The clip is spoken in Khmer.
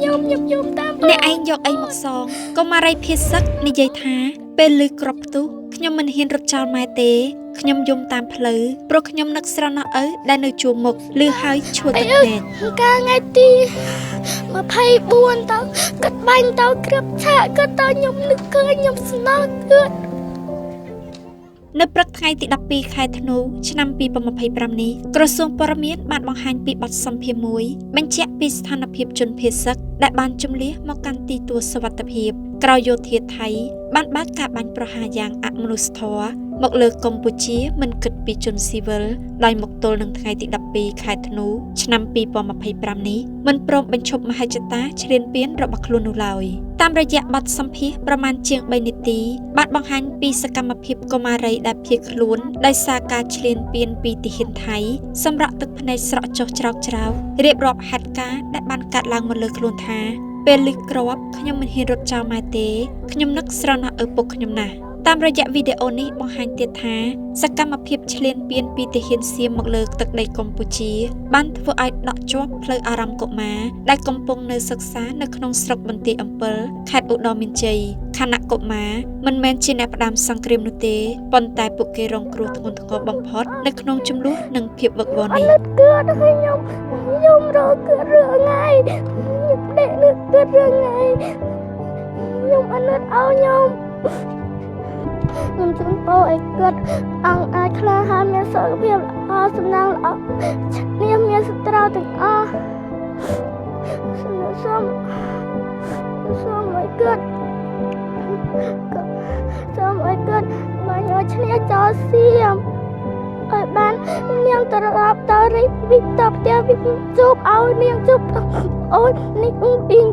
ខ្ញុំតាម អ្នកឯងយកអីមកសងកុមារីភាសឹកនិយាយថាពេលឮក្របផ្ទុះខ្ញុំមិនហ៊ានរត់ចោលម៉ែទេខ្ញុំយំតាមផ្លូវព្រោះខ្ញុំនឹកស្រណោះឪដែលនៅជួរមុខឮហើយឈួតទឹកភ្នែក កាលថ្ងៃទី24ទៅគាត់បាញ់ទៅគ្រាប់ឆាកគាត់ទៅខ្ញុំនឹកឃើញខ្ញុំស្នើគាត់ នៅព្រឹកថ្ងៃទី12ខែធ្នូឆ្នាំ2025នេះក្រសួងព័ត៌មានបានបង្ហាញពីបទសម្ភាសន៍មួយបញ្ជាក់ពីស្ថានភាពជនភេសឹកដែលបានជម្លៀសមកកាន់ទីទួលសុវត្ថិភាពក្រោយយោធាថៃបានបើកការបាញ់ប្រហារយ៉ាងអមនុស្សធម៌មកលើកម្ពុជាមិនគិតពីជនស៊ីវិលដោយមកទល់នឹងថ្ងៃទី12ខែធ្នូឆ្នាំ2025នេះមិនព្រមបញ្ឈប់មហិច្ឆតាឈ្លានពានរបស់ខ្លួននោះឡើយតាមរយៈបទសម្ភាសន៍ប្រមាណជាង3នាទីបានបង្ហាញពីសកម្មភាពកុមារីដែលភៀសខ្លួនដោយសារការឈ្លានពានពីទាហានថៃសម្រាប់ទឹកភ្នែកស្រក់ចុះច្រោកច្រោករៀបរាប់ហេតុការណ៍ដែលបានកាត់ឡើងមកលើខ្លួនថាពេលលឺគ្រាប់ខ្ញុំមិនហ៊ានរត់ចោលម៉ែទេខ្ញុំនឹកស្រណោះឪពុកខ្ញុំណាស់តាមរយៈវីដេអូនេះបង្ហាញទៀតថាសកម្មភាពឈ្លានពានពីទាហានសៀមមកលើទឹកដីកម្ពុជាបានធ្វើឲ្យដកជាប់ផ្លូវអារម្មណ៍កុមារដែលកំពុងនៅសិក្សានៅក្នុងស្រុកបន្ទាយអំពិលខេត្តឧត្តរមានជ័យខណៈកុមារមិនមែនជាអ្នកផ្ដាំសង្គ្រាមនោះទេប៉ុន្តែពួកគេរងគ្រោះធ្ងន់ធ្ងរបំផុតនៅក្នុងចំនួននិងភាពវឹកវរនេះ គាត់ឲ្យខ្ញុំរកគាត់រឿងថ្ងៃខ្ញុំដេកនឹកគាត់រឿងថ្ងៃខ្ញុំអាណិតឲ្យខ្ញុំជូនពរឲ្យគាត់អង្គអាចក្លាហានមានសុខភាពល្អសំណាងល្អឈ្នះមានសត្រូវទាំងអស់សូមឲ្យគាត់បានយកឈ្នះចោលសៀមឲ្យបាននាងត្រឡប់ទៅរីកវិតផ្ទះវិជួបឲ្យនាងជួបអូននេះអ៊ូប៊ីង